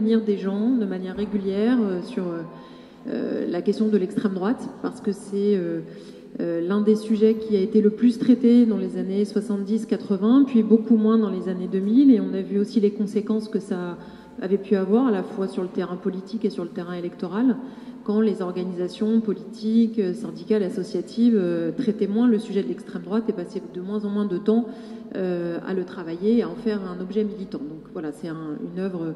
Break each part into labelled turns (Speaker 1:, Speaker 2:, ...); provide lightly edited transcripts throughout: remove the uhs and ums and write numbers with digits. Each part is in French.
Speaker 1: réunir des gens de manière régulière sur la question de l'extrême droite, parce que c'est l'un des sujets qui a été le plus traité dans les années 70-80, puis beaucoup moins dans les années 2000, et on a vu aussi les conséquences que ça avait pu avoir à la fois sur le terrain politique et sur le terrain électoral, quand les organisations politiques, syndicales, associatives traitaient moins le sujet de l'extrême droite et passaient de moins en moins de temps à le travailler et à en faire un objet militant. Donc voilà, c'est une œuvre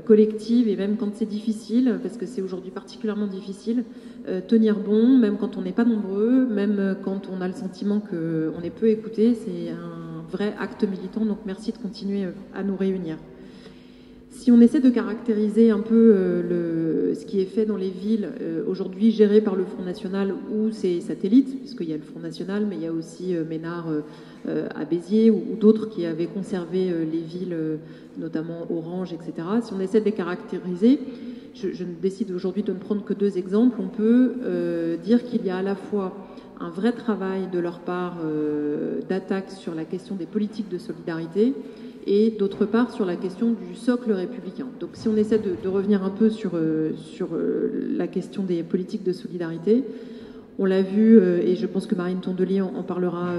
Speaker 1: collective, et même quand c'est difficile, parce que c'est aujourd'hui particulièrement difficile, tenir bon, même quand on n'est pas nombreux, même quand on a le sentiment qu'on est peu écouté, c'est un vrai acte militant. Donc merci de continuer à nous réunir. Si on essaie de caractériser un peu ce qui est fait dans les villes aujourd'hui gérées par le Front National ou ses satellites, puisqu'il y a le Front National, mais il y a aussi Ménard à Béziers ou d'autres qui avaient conservé les villes, notamment Orange, etc. Si on essaie de les caractériser, je décide aujourd'hui de ne prendre que 2 exemples. On peut dire qu'il y a à la fois un vrai travail de leur part d'attaque sur la question des politiques de solidarité, et d'autre part sur la question du socle républicain. Donc si on essaie de revenir un peu sur la question des politiques de solidarité, on l'a vu, et je pense que Marine Tondelier en parlera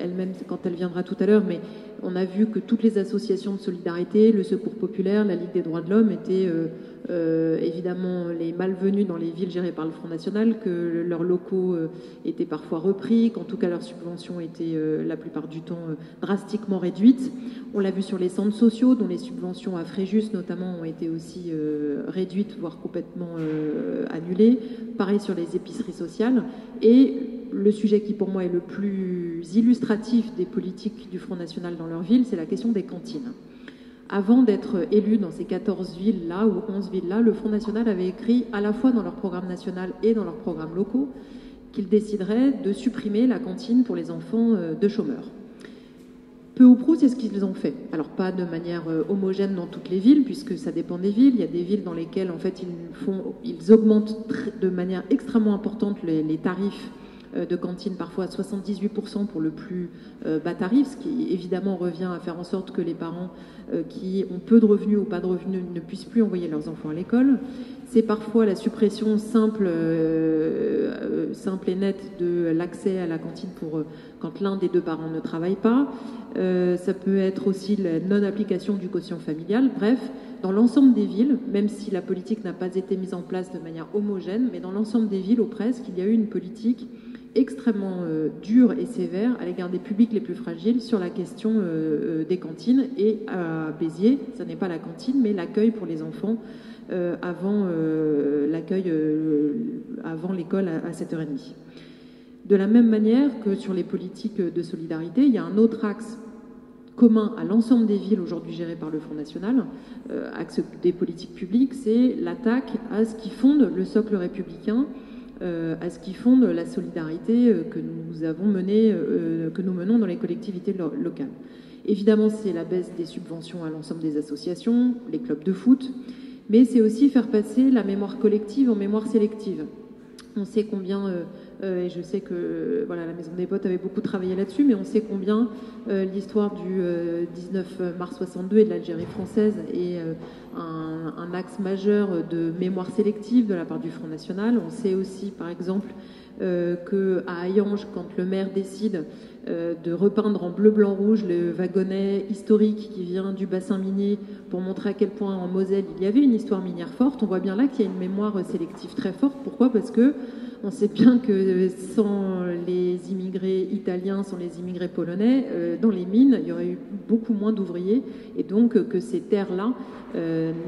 Speaker 1: elle-même quand elle viendra tout à l'heure, mais on a vu que toutes les associations de solidarité, le Secours populaire, la Ligue des droits de l'homme étaient évidemment les malvenus dans les villes gérées par le Front National, que leurs locaux étaient parfois repris, qu'en tout cas leurs subventions étaient la plupart du temps drastiquement réduites. On l'a vu sur les centres sociaux, dont les subventions à Fréjus notamment ont été aussi réduites, voire complètement annulées. Pareil sur les épiceries sociales. Et le sujet qui pour moi est le plus illustratif des politiques du Front National dans leur ville, c'est la question des cantines. Avant d'être élu dans ces 14 villes-là ou 11 villes-là, le Front National avait écrit à la fois dans leur programme national et dans leurs programmes locaux qu'ils décideraient de supprimer la cantine pour les enfants de chômeurs. Peu ou prou, c'est ce qu'ils ont fait. Alors pas de manière homogène dans toutes les villes, puisque ça dépend des villes. Il y a des villes dans lesquelles en fait ils augmentent de manière extrêmement importante les tarifs de cantine, parfois à 78% pour le plus bas tarif, ce qui évidemment revient à faire en sorte que les parents qui ont peu de revenus ou pas de revenus ne puissent plus envoyer leurs enfants à l'école. C'est parfois la suppression simple et nette de l'accès à la cantine pour quand l'un des 2 parents ne travaille pas. Ça peut être aussi la non-application du quotient familial. Bref, dans l'ensemble des villes, même si la politique n'a pas été mise en place de manière homogène, mais dans l'ensemble des villes, ou presque, il y a eu une politique extrêmement dure et sévère à l'égard des publics les plus fragiles sur la question des cantines. Et à Béziers, ce n'est pas la cantine, mais l'accueil pour les enfants avant l'école à 7h30. De la même manière que sur les politiques de solidarité, il y a un autre axe commun à l'ensemble des villes aujourd'hui gérées par le Front National, axe des politiques publiques, c'est l'attaque à ce qui fonde le socle républicain, à ce qui fonde la solidarité que nous menons dans les collectivités locales. Évidemment, c'est la baisse des subventions à l'ensemble des associations, les clubs de foot, mais c'est aussi faire passer la mémoire collective en mémoire sélective. On sait combien, et je sais que voilà, la Maison des Potes avait beaucoup travaillé là-dessus, mais on sait combien l'histoire du 19 mars 62 et de l'Algérie française est un axe majeur de mémoire sélective de la part du Front National. On sait aussi, par exemple, qu'à Hayange, quand le maire décide de repeindre en bleu, blanc, rouge le wagonnet historique qui vient du bassin minier pour montrer à quel point en Moselle il y avait une histoire minière forte, on voit bien là qu'il y a une mémoire sélective très forte. Pourquoi ? Parce que on sait bien que sans les immigrés italiens, sans les immigrés polonais, dans les mines, il y aurait eu beaucoup moins d'ouvriers, et donc que ces terres-là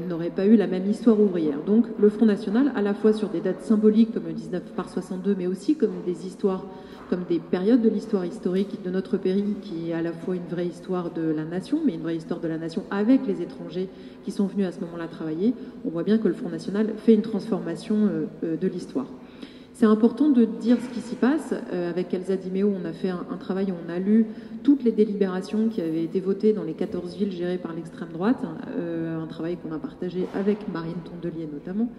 Speaker 1: n'auraient pas eu la même histoire ouvrière. Donc le Front National, à la fois sur des dates symboliques comme le 19 mars 62, mais aussi comme des histoires, comme des périodes de l'histoire historique de notre pays, qui est à la fois une vraie histoire de la nation, mais une vraie histoire de la nation avec les étrangers qui sont venus à ce moment-là travailler, on voit bien que le Front National fait une transformation de l'histoire. C'est important de dire ce qui s'y passe. Avec Elsa Di Meo, on a fait un travail où on a lu toutes les délibérations qui avaient été votées dans les 14 villes gérées par l'extrême droite, un travail qu'on a partagé avec Marine Tondelier notamment.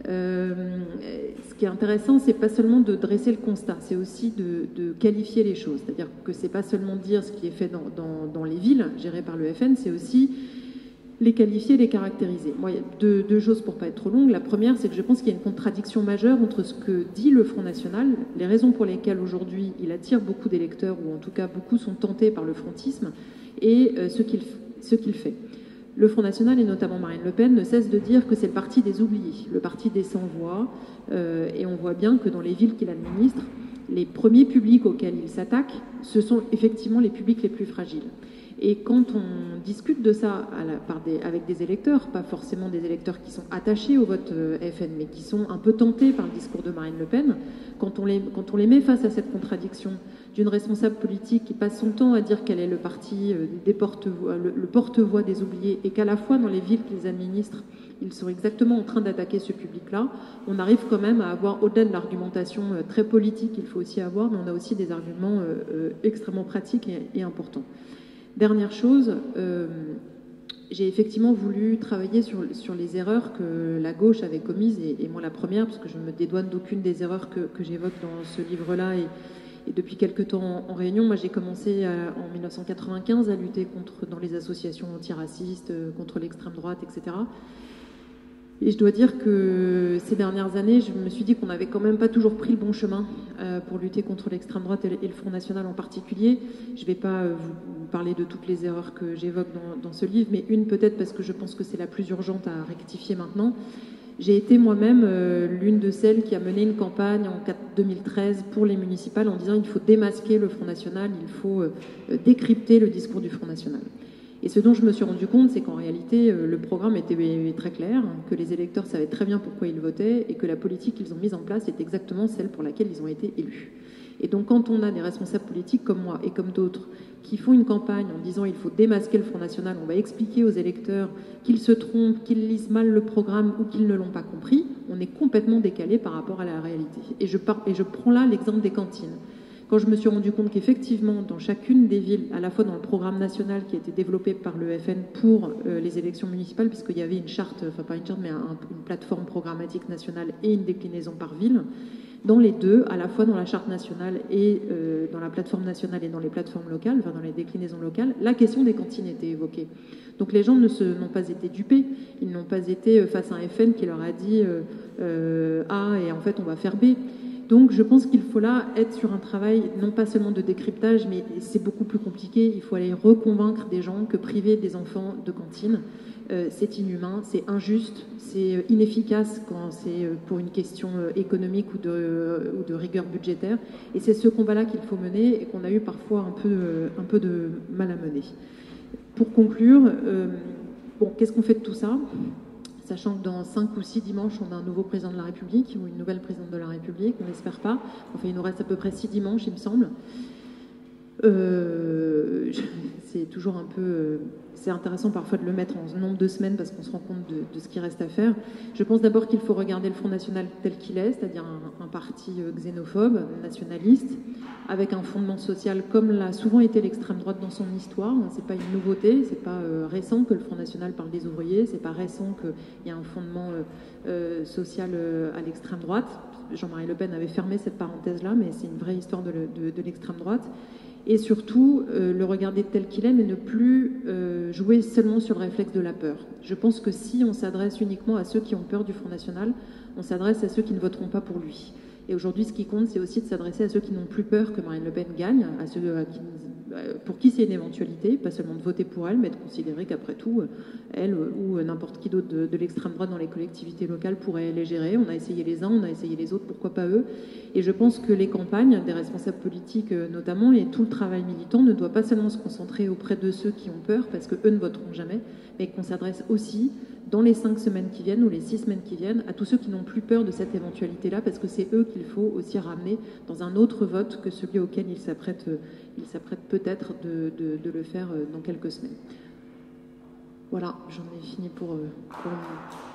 Speaker 1: Ce qui est intéressant, c'est pas seulement de dresser le constat, c'est aussi de qualifier les choses. C'est-à-dire que c'est pas seulement dire ce qui est fait dans les villes gérées par le FN, c'est aussi les qualifier, les caractériser. Moi, il y a deux choses pour ne pas être trop longue. La première, c'est que je pense qu'il y a une contradiction majeure entre ce que dit le Front National, les raisons pour lesquelles aujourd'hui il attire beaucoup d'électeurs, ou en tout cas beaucoup sont tentés par le frontisme, et ce qu'il fait. Le Front National, et notamment Marine Le Pen, ne cesse de dire que c'est le parti des oubliés, le parti des sans-voix, et on voit bien que dans les villes qu'il administre, les premiers publics auxquels il s'attaque, ce sont effectivement les publics les plus fragiles. Et quand on discute de ça avec des électeurs, pas forcément des électeurs qui sont attachés au vote FN, mais qui sont un peu tentés par le discours de Marine Le Pen, quand on les met face à cette contradiction d'une responsable politique qui passe son temps à dire qu'elle est le parti le porte-voix des oubliés, et qu'à la fois dans les villes qu'ils administrent, ils sont exactement en train d'attaquer ce public-là, on arrive quand même à avoir, au-delà de l'argumentation très politique qu'il faut aussi avoir, mais on a aussi des arguments extrêmement pratiques et importants. Dernière chose, j'ai effectivement voulu travailler sur les erreurs que la gauche avait commises, et moi la première, parce que je ne me dédouane d'aucune des erreurs que j'évoque dans ce livre-là, et depuis quelques temps en Réunion. Moi j'ai commencé en 1995 à lutter dans les associations antiracistes, contre l'extrême droite, etc. Et je dois dire que ces dernières années, je me suis dit qu'on n'avait quand même pas toujours pris le bon chemin pour lutter contre l'extrême droite et le Front National en particulier. Je ne vais pas vous parler de toutes les erreurs que j'évoque dans ce livre, mais une peut-être parce que je pense que c'est la plus urgente à rectifier maintenant. J'ai été moi-même l'une de celles qui a mené une campagne en 2013 pour les municipales en disant il faut démasquer le Front National, il faut décrypter le discours du Front National. Et ce dont je me suis rendu compte, c'est qu'en réalité, le programme était très clair, que les électeurs savaient très bien pourquoi ils votaient et que la politique qu'ils ont mise en place est exactement celle pour laquelle ils ont été élus. Et donc quand on a des responsables politiques comme moi et comme d'autres qui font une campagne en disant il faut démasquer le Front National, on va expliquer aux électeurs qu'ils se trompent, qu'ils lisent mal le programme ou qu'ils ne l'ont pas compris, on est complètement décalé par rapport à la réalité. Et je prends là l'exemple des cantines. Quand je me suis rendu compte qu'effectivement, dans chacune des villes, à la fois dans le programme national qui a été développé par le FN pour les élections municipales, puisqu'il y avait une charte, enfin pas une charte, mais une plateforme programmatique nationale et une déclinaison par ville, dans les deux, à la fois dans la charte nationale et dans la plateforme nationale et dans les plateformes locales, enfin dans les déclinaisons locales, la question des cantines était évoquée. Donc les gens n'ont pas été dupés, ils n'ont pas été face à un FN qui leur a dit A et en fait on va faire B. Donc je pense qu'il faut là être sur un travail non pas seulement de décryptage, mais c'est beaucoup plus compliqué. Il faut aller reconvaincre des gens que priver des enfants de cantine, c'est inhumain, c'est injuste, c'est inefficace quand c'est pour une question économique ou de rigueur budgétaire. Et c'est ce combat-là qu'il faut mener et qu'on a eu parfois un peu de mal à mener. Pour conclure, qu'est-ce qu'on fait de tout ça ? Sachant que dans 5 ou 6 dimanches, on a un nouveau président de la République ou une nouvelle présidente de la République, on n'espère pas. Enfin, il nous reste à peu près 6 dimanches, il me semble. C'est toujours un peu... c'est intéressant parfois de le mettre en nombre de semaines parce qu'on se rend compte de ce qui reste à faire. Je pense d'abord qu'il faut regarder le Front National tel qu'il est, c'est-à-dire un parti xénophobe, nationaliste, avec un fondement social comme l'a souvent été l'extrême droite dans son histoire. C'est pas une nouveauté, c'est pas récent que le Front National parle des ouvriers, c'est pas récent qu'il y a un fondement social à l'extrême droite. Jean-Marie Le Pen avait fermé cette parenthèse-là, mais c'est une vraie histoire de l'extrême droite. Et surtout, le regarder tel qu'il est, mais ne plus jouer seulement sur le réflexe de la peur. Je pense que si on s'adresse uniquement à ceux qui ont peur du Front National, on s'adresse à ceux qui ne voteront pas pour lui. Et aujourd'hui, ce qui compte, c'est aussi de s'adresser à ceux qui n'ont plus peur que Marine Le Pen gagne, à ceux pour qui c'est une éventualité, pas seulement de voter pour elle, mais de considérer qu'après tout, elle ou n'importe qui d'autre de l'extrême droite dans les collectivités locales pourrait les gérer. On a essayé les uns, on a essayé les autres, pourquoi pas eux. Et je pense que les campagnes des responsables politiques notamment, et tout le travail militant ne doit pas seulement se concentrer auprès de ceux qui ont peur, parce qu'eux ne voteront jamais, mais qu'on s'adresse aussi dans les 5 semaines qui viennent ou les 6 semaines qui viennent, à tous ceux qui n'ont plus peur de cette éventualité-là, parce que c'est eux qu'il faut aussi ramener dans un autre vote que celui auquel ils s'apprêtent peut-être de le faire dans quelques semaines. Voilà, j'en ai fini pour le moment.